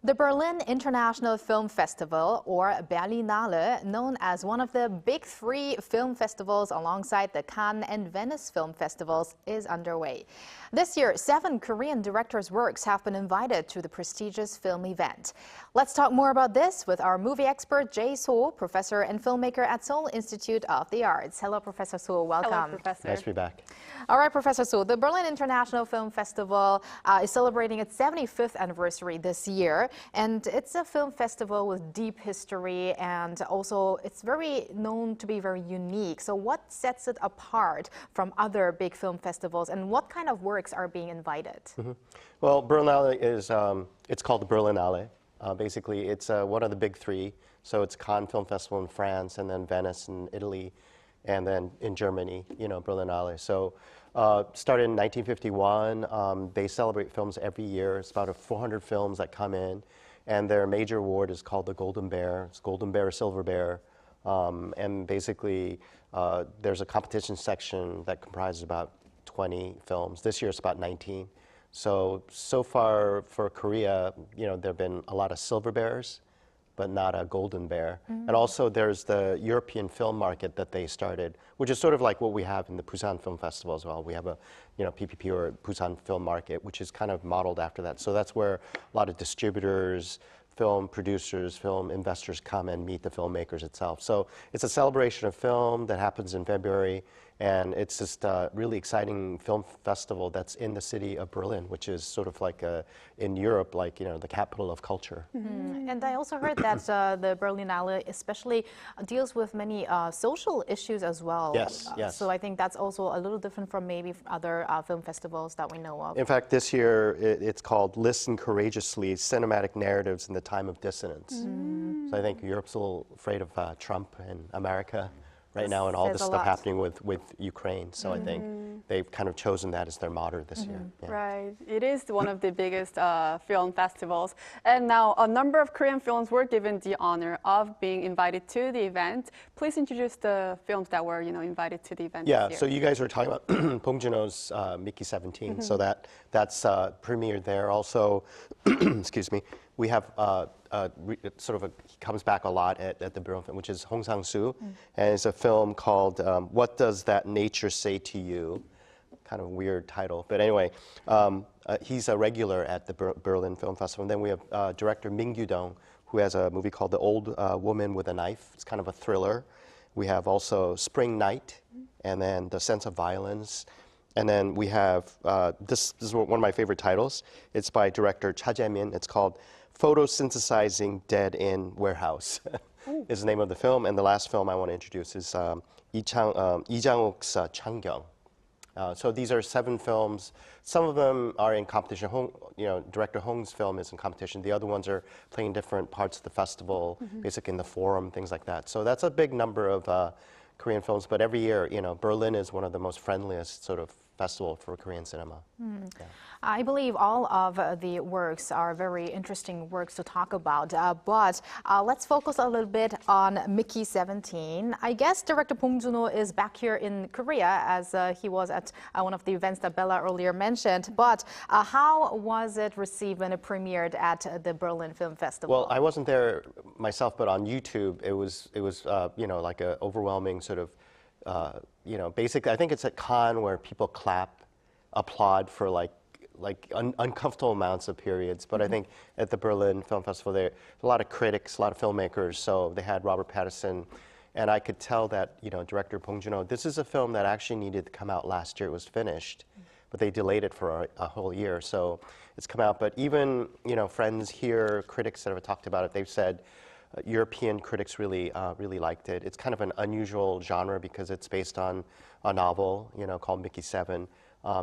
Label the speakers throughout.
Speaker 1: The Berlin International Film Festival, or Berlinale, known as one of the big three film festivals alongside the Cannes and Venice film festivals, is underway. This year, 7 Korean directors' works have been invited to the prestigious film event. Let's talk more about this with our movie expert, Jae Soh, professor and filmmaker at Seoul Institute of the Arts. Hello, Professor Soh. Welcome.
Speaker 2: Hello, Professor.
Speaker 3: Nice to be back.
Speaker 1: All right, Professor Soh. The Berlin International Film Festival is celebrating its 75th anniversary this year. And it's a film festival with deep history, and also it's very known to be very unique. So what sets it apart from other big film festivals, and what kind of works are being invited?
Speaker 3: Well, Berlinale is, it's called the Berlinale. Basically, it's one of the big three. So it's Cannes Film Festival in France, and then Venice in Italy, and then in Germany, Berlinale. So started in 1951. They celebrate films every year. It's about 400 films that come in. And their major award is called the Golden Bear. It's Golden Bear, Silver Bear. And basically, there's a competition section that comprises about 20 films. This year, it's about 19. So far for Korea, there have been a lot of Silver Bears, but not a Golden Bear. And also there's the European film market that they started, which is sort of like what we have in the Busan Film Festival as well. We have a PPP, or Busan Film Market, which is kind of modeled after that. So that's where a lot of distributors, film producers, film investors come and meet the filmmakers itself. So it's a celebration of film that happens in February, and it's just a really exciting film festival that's in the city of Berlin, which is sort of like in Europe, like the capital of culture.
Speaker 1: And I also heard that the Berlinale especially deals with many social issues as well.
Speaker 3: Yes, yes.
Speaker 1: So I think that's also a little different from maybe other film festivals that we know of.
Speaker 3: In fact, this year it's called Listen Courageously, Cinematic Narratives in the Time of Dissonance. So I think Europe's a little afraid of Trump and America right now, and all this stuff happening with Ukraine. So I think they've kind of chosen that as their motto this year. Yeah.
Speaker 2: Right. It is one of the biggest film festivals. And now a number of Korean films were given the honor of being invited to the event. Please introduce the films that were, invited to the event
Speaker 3: Yeah,
Speaker 2: this year.
Speaker 3: so you guys were talking about Bong Joon-ho's Mickey 17. So that's premiered there. Also, excuse me, we have he comes back a lot at the Berlin Film, which is Hong Sang-soo, and it's a film called What Does That Nature Say to You? Kind of a weird title, but anyway, he's a regular at the Berlin Film Festival. And then we have director Min Gyu-dong, who has a movie called The Old Woman with a Knife. It's kind of a thriller. We have also Spring Night, and then The Sense of Violence. And then we have, this is one of my favorite titles. It's by director Cha Jae-min. It's called Photosynthesizing Dead in Warehouse is the name of the film. And the last film I want to introduce is Lee Jang-wook's Changyong. So these are 7 films. Some of them are in competition. Director Hong's film is in competition. The other ones are playing different parts of the festival, basically in the forum, things like that. So that's a big number of Korean films. But every year, Berlin is one of the most friendliest sort of festival for Korean cinema. Yeah.
Speaker 1: I believe all of the works are very interesting works to talk about, but let's focus a little bit on Mickey 17. I guess director Bong Joon-ho is back here in Korea, as he was at one of the events that Bella earlier mentioned, but how was it received when it premiered at the Berlin Film Festival?
Speaker 3: Well, I wasn't there myself, but on YouTube it was like an overwhelming sort of basically, I think it's at Cannes where people clap, applaud for like uncomfortable amounts of periods. But I think at the Berlin Film Festival, there a lot of critics, a lot of filmmakers. So they had Robert Pattinson, and I could tell that director Bong Joon-ho, this is a film that actually needed to come out last year. It was finished, but they delayed it for a whole year. So it's come out. But even friends here, critics that have talked about it, they've said European critics really liked it. It's kind of an unusual genre because it's based on a novel, called Mickey 7.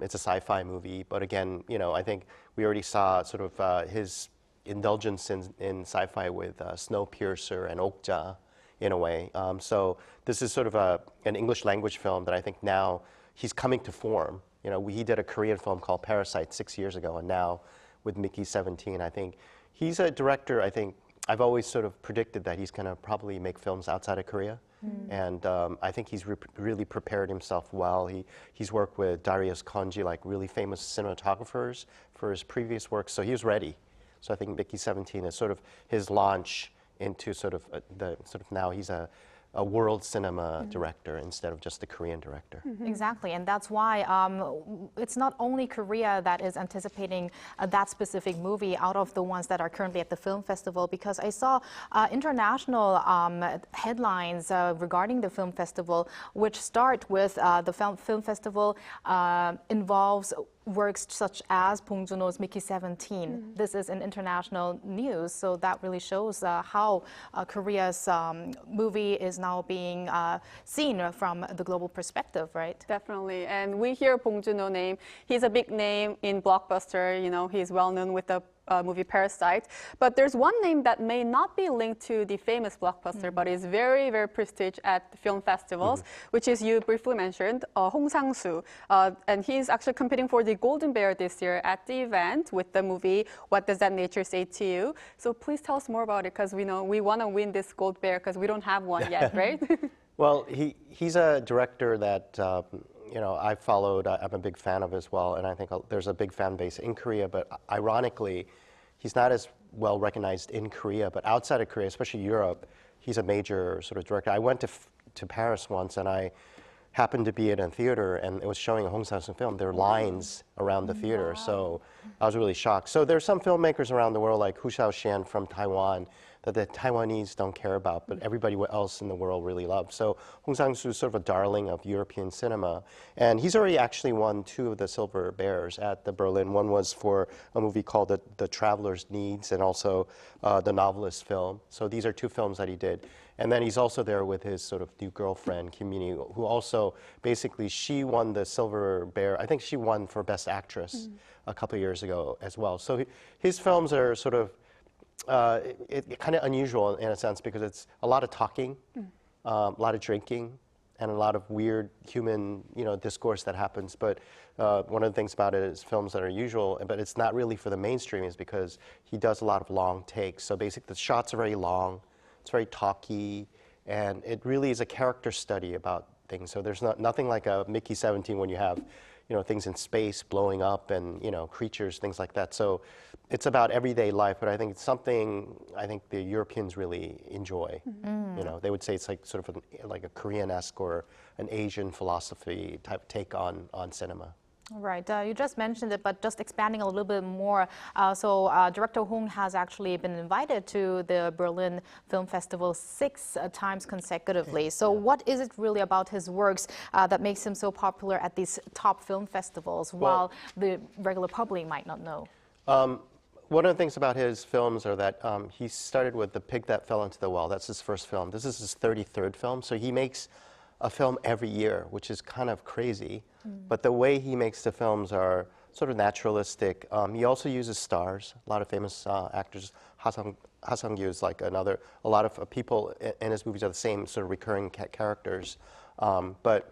Speaker 3: It's a sci-fi movie, but again, I think we already saw sort of his indulgence in sci-fi with Snowpiercer and Okja, in a way. So this is sort of an English language film that I think now he's coming to form. He did a Korean film called Parasite 6 years ago, and now with Mickey 17, I think he's a director. I think I've always sort of predicted that he's going to probably make films outside of Korea. And I think he's really prepared himself well. He's worked with Darius Konji, like really famous cinematographers, for his previous work, so he was ready. So I think Mickey 17 is sort of his launch into sort of now he's a world cinema director instead of just a Korean director.
Speaker 1: Exactly, and that's why it's not only Korea that is anticipating that specific movie out of the ones that are currently at the film festival, because I saw international headlines regarding the film festival, which start with the film festival involves works such as Bong Joon-ho's Mickey 17. This is in international news, so that really shows how Korea's movie is now being seen from the global perspective, right?
Speaker 2: Definitely. And we hear Bong Joon-ho name. He's a big name in blockbuster. You know, he's well known with the movie Parasite. But there's one name that may not be linked to the famous blockbuster, but is very, very prestigious at film festivals, which is you briefly mentioned, Hong Sang-soo. And he's actually competing for the Golden Bear this year at the event with the movie What Does That Nature Say to You? So please tell us more about it, because we know we want to win this Gold Bear because we don't have one yet, right?
Speaker 3: Well, he's a director that you know, I followed. I'm a big fan of as well, and I think there's a big fan base in Korea. But ironically, he's not as well recognized in Korea, but outside of Korea, especially Europe, he's a major sort of director. I went to Paris once, and I happened to be in a theater, and it was showing a Hong Sang-soo film. There were lines around the theater, so I was really shocked. So there's some filmmakers around the world, like Hu Xiaoxian from Taiwan, that the Taiwanese don't care about, but everybody else in the world really loves. So Hong Sang-soo is sort of a darling of European cinema. And he's already actually won 2 of the Silver Bears at the Berlin. One was for a movie called The Traveler's Needs, and also the Novelist film. So these are 2 films that he did. And then he's also there with his sort of new girlfriend, Kim Min-hee, who also, basically, she won the Silver Bear. I think she won for Best Actress a couple of years ago as well. So his films are sort of kind of unusual in a sense, because it's a lot of talking, a lot of drinking, and a lot of weird human, discourse that happens. But one of the things about it is films that are usual, but it's not really for the mainstream, is because he does a lot of long takes. So basically, the shots are very long, it's very talky, and it really is a character study about things. So there's nothing like a Mickey 17 when you have, things in space blowing up and, creatures, things like that. So it's about everyday life, but I think it's something the Europeans really enjoy. They would say it's like sort of like a Korean-esque or an Asian philosophy type take on cinema.
Speaker 1: Right. You just mentioned it, but just expanding a little bit more. So Director Hong has actually been invited to the Berlin Film Festival 6 times consecutively. So what is it really about his works that makes him so popular at these top film festivals, while the regular public might not know?
Speaker 3: One of the things about his films are that he started with The Pig That Fell into the Well. That's his first film. This is his 33rd film. So he makes a film every year, which is kind of crazy. But the way he makes the films are sort of naturalistic. He also uses stars, a lot of famous actors. Ha Sung-gyu is like a lot of people in his movies are the same sort of recurring characters. But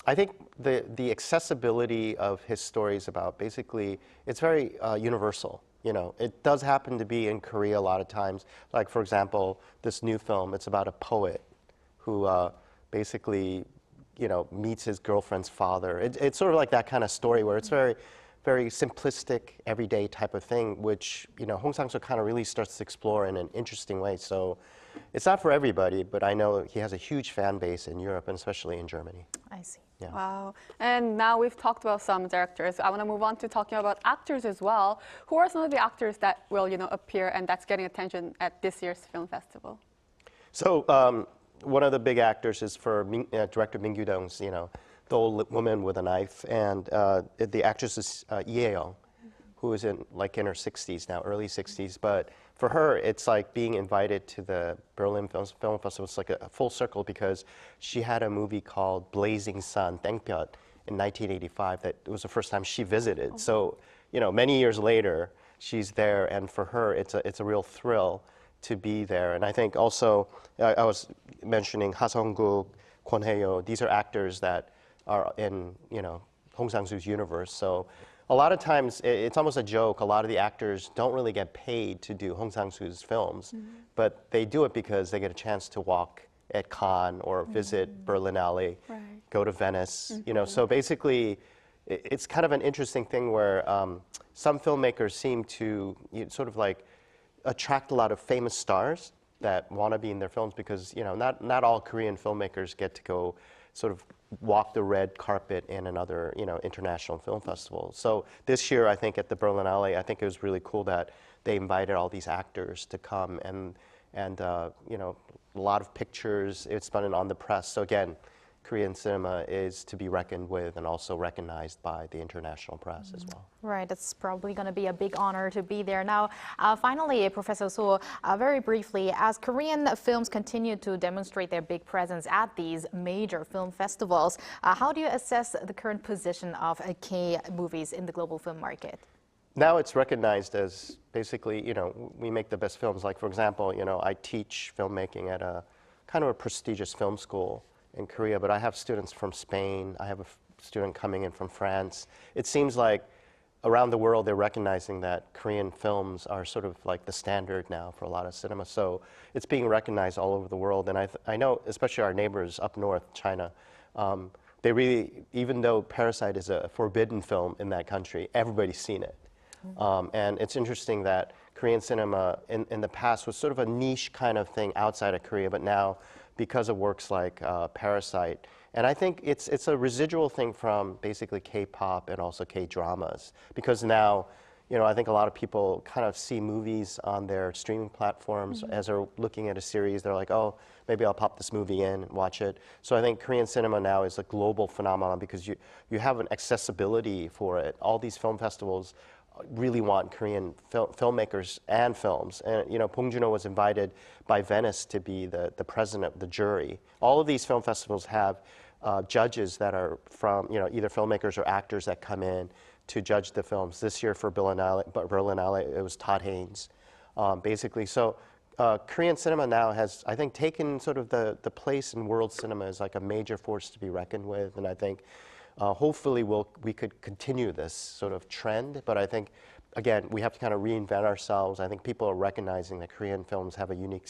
Speaker 3: I think the accessibility of his stories about, basically, it's very universal. It does happen to be in Korea a lot of times. Like, for example, this new film, it's about a poet who basically, meets his girlfriend's father. It's sort of like that kind of story where it's very, very simplistic, everyday type of thing, which, Hong Sang-soo kind of really starts to explore in an interesting way. So it's not for everybody, but I know he has a huge fan base in Europe, and especially in Germany.
Speaker 1: I see.
Speaker 3: Yeah.
Speaker 2: Wow. And now we've talked about some directors. I want to move on to talking about actors as well. Who are some of the actors that will, appear and that's getting attention at this year's film festival?
Speaker 3: So one of the big actors is for director Min Gyu-dong's, The Old Woman with a Knife, and the actress is Lee, who is in her 60s now, early 60s. But for her, it's like being invited to the Berlin Film Festival. It's like a full circle, because she had a movie called Blazing Sun, Daengpyeot, in 1985. That it was the first time she visited. So, many years later, she's there, and for her, it's a real thrill to be there. And I think also, I was mentioning Ha Sung-guk, Kwon Hae-yo. These are actors that are in, Hong Sang-soo's universe. So a lot of times, it's almost a joke. A lot of the actors don't really get paid to do Hong Sang-soo's films, but they do it because they get a chance to walk at Cannes or visit Berlinale, go to Venice. So basically, it's kind of an interesting thing where some filmmakers seem to sort of like attract a lot of famous stars that want to be in their films because not all Korean filmmakers get to go sort of walk the red carpet in another international film festival. So this year, I think at the Berlinale, I think it was really cool that they invited all these actors to come and a lot of pictures. It's been on the press. So again, Korean cinema is to be reckoned with and also recognized by the international press as well.
Speaker 1: Right, it's probably going to be a big honor to be there. Now, finally, Professor Soh, very briefly, as Korean films continue to demonstrate their big presence at these major film festivals, how do you assess the current position of K movies in the global film market?
Speaker 3: Now it's recognized as basically, we make the best films. Like, for example, I teach filmmaking at a kind of a prestigious film school in Korea, but I have students from Spain. I have a student coming in from France. It seems like around the world they're recognizing that Korean films are sort of like the standard now for a lot of cinema. So it's being recognized all over the world. And I know, especially our neighbors up north, China, they really, even though Parasite is a forbidden film in that country, everybody's seen it. And it's interesting that Korean cinema in the past was sort of a niche kind of thing outside of Korea, but now because of works like Parasite, and I think it's a residual thing from basically K-pop and also K-dramas, because now, I think a lot of people kind of see movies on their streaming platforms as they're looking at a series. They're like, oh, maybe I'll pop this movie in and watch it. So I think Korean cinema now is a global phenomenon because you have an accessibility for it. All these film festivals really want Korean filmmakers and films. And, Bong Joon-ho was invited by Venice to be the president of the jury. All of these film festivals have judges that are from, either filmmakers or actors that come in to judge the films. This year for Berlinale, it was Todd Haynes, basically. So Korean cinema now has, I think, taken sort of the place in world cinema as like a major force to be reckoned with. And I think hopefully we could continue this sort of trend, but I think, again, we have to kind of reinvent ourselves. I think people are recognizing that Korean films have a unique,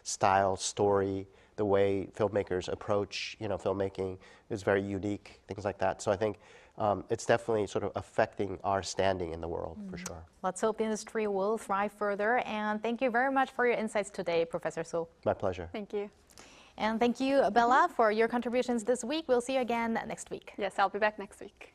Speaker 3: style, story. The way filmmakers approach, filmmaking is very unique, things like that. So I think it's definitely sort of affecting our standing in the world, for sure.
Speaker 1: Let's hope the industry will thrive further. And thank you very much for your insights today, Professor Soh.
Speaker 3: My pleasure.
Speaker 2: Thank you.
Speaker 1: And thank you, Bella, for your contributions this week. We'll see you again next week.
Speaker 2: Yes, I'll be back next week.